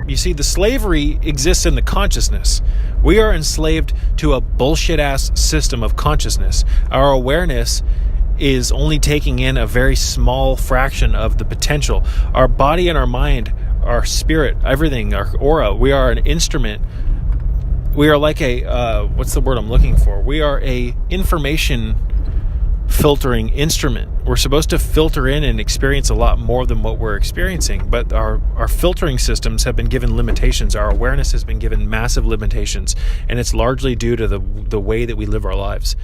You see, the slavery exists in the consciousness. We are enslaved to a bullshit-ass system of consciousness. Our awareness is only taking in a very small fraction of the potential. Our body and our mind, our spirit, everything, our aura, we are an instrument. We are like a, what's the word I'm looking for? We are a information filtering instrument. We're supposed to filter in and experience a lot more than what we're experiencing, but our filtering systems have been given limitations. Our awareness has been given massive limitations, and it's largely due to the way that we live our lives.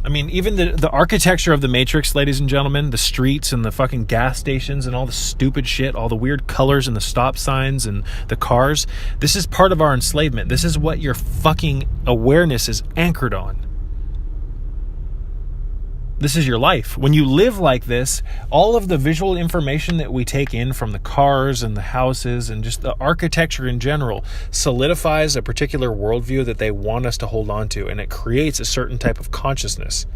I mean, even the architecture of the Matrix, ladies and gentlemen, the streets and the fucking gas stations and all the stupid shit, all the weird colors and the stop signs and the cars, this is part of our enslavement. This is what your fucking awareness is anchored on. This is your life. When you live like this, all of the visual information that we take in from the cars and the houses and just the architecture in general solidifies a particular worldview that they want us to hold on to, and it creates a certain type of consciousness.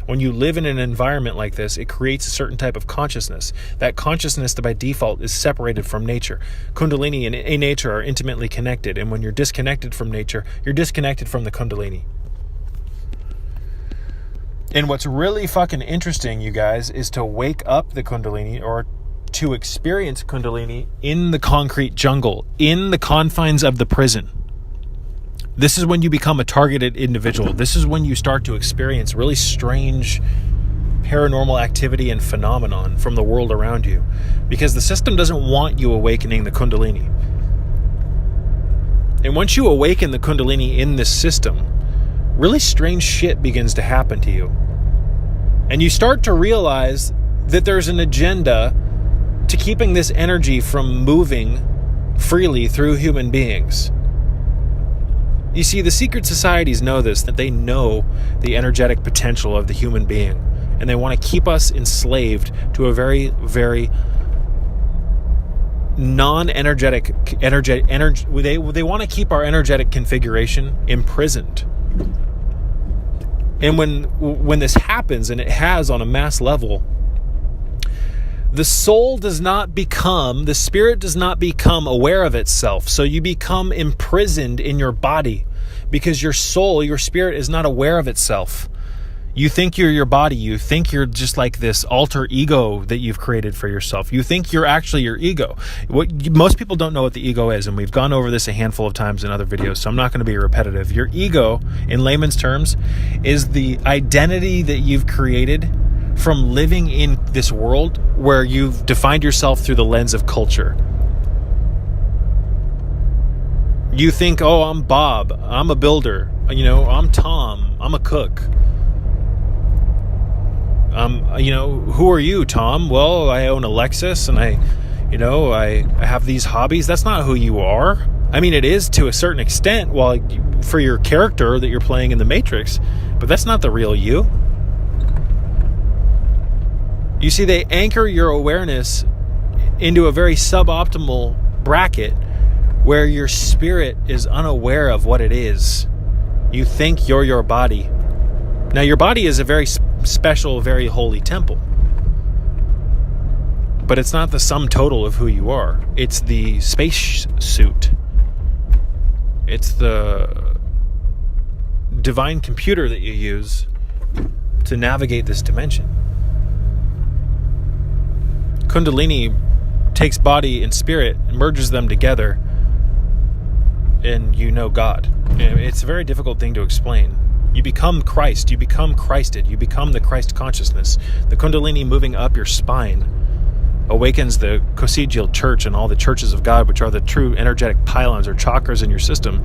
When you live in an environment like this, it creates a certain type of consciousness. That consciousness, by default, is separated from nature. Kundalini and nature are intimately connected, and when you're disconnected from nature, you're disconnected from the Kundalini. And what's really fucking interesting, you guys, is to wake up the Kundalini, or to experience Kundalini in the concrete jungle, in the confines of the prison. This is when you become a targeted individual. This is when you start to experience really strange paranormal activity and phenomenon from the world around you. Because the system doesn't want you awakening the Kundalini. And once you awaken the Kundalini in this system, really strange shit begins to happen to you. And you start to realize that there's an agenda to keeping this energy from moving freely through human beings. You see, the secret societies know this, that they know the energetic potential of the human being. And they want to keep us enslaved to a very, very non-energetic energy. They want to keep our energetic configuration imprisoned. And when this happens, and it has on a mass level, the soul does not become, the spirit does not become aware of itself. So you become imprisoned in your body because your soul, your spirit is not aware of itself. You think you're your body. You think you're just like this alter ego that you've created for yourself. You think you're actually your ego. Most people don't know what the ego is, and we've gone over this a handful of times in other videos, so I'm not going to be repetitive. Your ego, in layman's terms, is the identity that you've created from living in this world where you've defined yourself through the lens of culture. You think, oh, I'm Bob, I'm a builder, I'm Tom, I'm a cook. Who are you, Tom? Well, I own a Lexus, and I have these hobbies. That's not who you are. I mean, it is to a certain extent, for your character that you're playing in the Matrix, but that's not the real you. You see, they anchor your awareness into a very suboptimal bracket where your spirit is unaware of what it is. You think you're your body. Now, your body is a very special, very holy temple. But it's not the sum total of who you are. It's the space suit. It's the divine computer that you use to navigate this dimension. Kundalini takes body and spirit and merges them together, and you know God. It's a very difficult thing to explain. You become Christ. You become Christed. You become the Christ consciousness. The Kundalini moving up your spine awakens the coccygeal church and all the churches of God, which are the true energetic pylons or chakras in your system.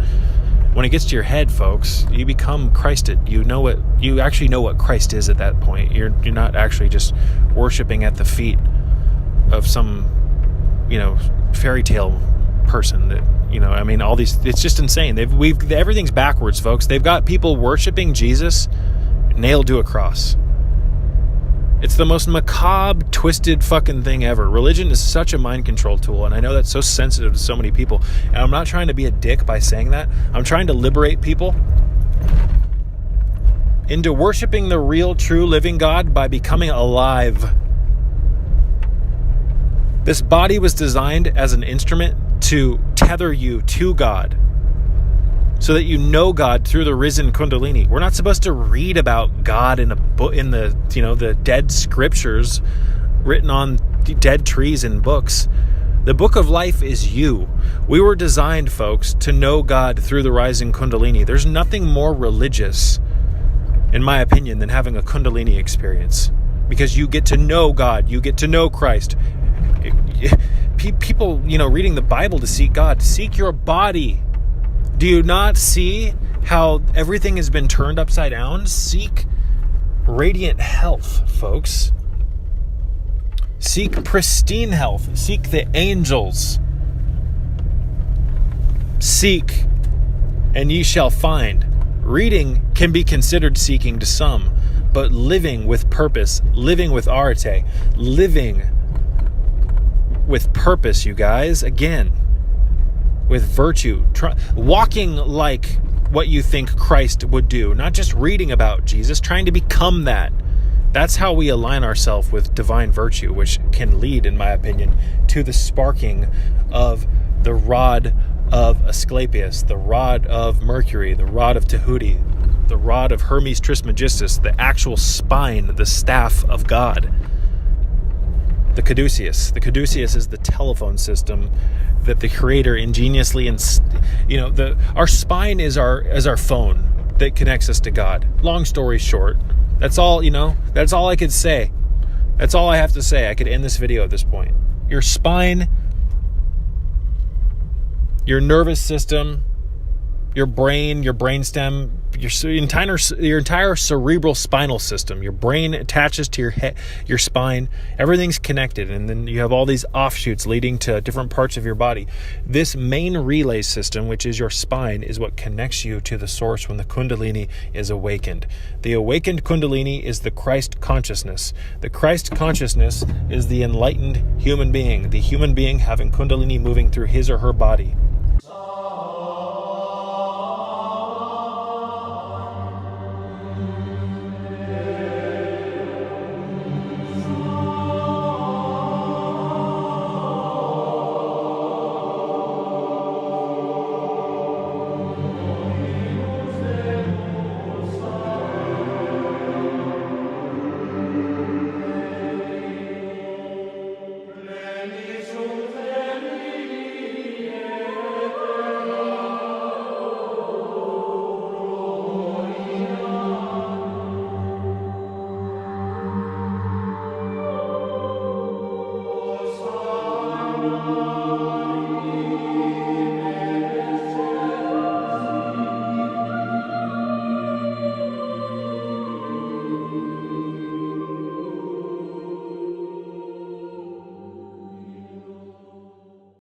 When it gets to your head, folks, you become Christed. You actually know what Christ is at that point. You're not actually just worshiping at the feet of some, fairy tale person that, all these, it's just insane. Everything's backwards, folks. They've got people worshiping Jesus nailed to a cross. It's the most macabre, twisted fucking thing ever. Religion is such a mind control tool, and I know that's so sensitive to so many people. And I'm not trying to be a dick by saying that. I'm trying to liberate people into worshiping the real, true, living God by becoming alive. This body was designed as an instrument to tether you to God so that you know God through the risen Kundalini. We're not supposed to read about God in a book, in the, the dead scriptures written on dead trees and books. The book of life is you. We were designed, folks, to know God through the rising Kundalini. There's nothing more religious, in my opinion, than having a Kundalini experience, because you get to know God, you get to know Christ. People, reading the Bible to seek God, seek your body. Do you not see how everything has been turned upside down? Seek radiant health, folks. Seek pristine health. Seek the angels. Seek, and ye shall find. Reading can be considered seeking to some, but living with purpose, living with arete, living with purpose, you guys, again, with virtue, walking like what you think Christ would do, not just reading about Jesus, trying to become that. That's how we align ourselves with divine virtue, which can lead, in my opinion, to the sparking of the rod of Asclepius, the rod of Mercury, the rod of Tahuti, the rod of Hermes Trismegistus, the actual spine, the staff of God. The caduceus. The caduceus is the telephone system that the Creator ingeniously, our spine is our phone that connects us to God. Long story short, that's all, that's all I could say. That's all I have to say. I could end this video at this point. Your spine, your nervous system, your brain, your brainstem, your entire cerebral spinal system. Your brain attaches to your head, your spine. Everything's connected, and then you have all these offshoots leading to different parts of your body. This main relay system, which is your spine, is what connects you to the source when the Kundalini is awakened. The awakened Kundalini is the Christ consciousness. The Christ consciousness is the enlightened human being, the human being having Kundalini moving through his or her body.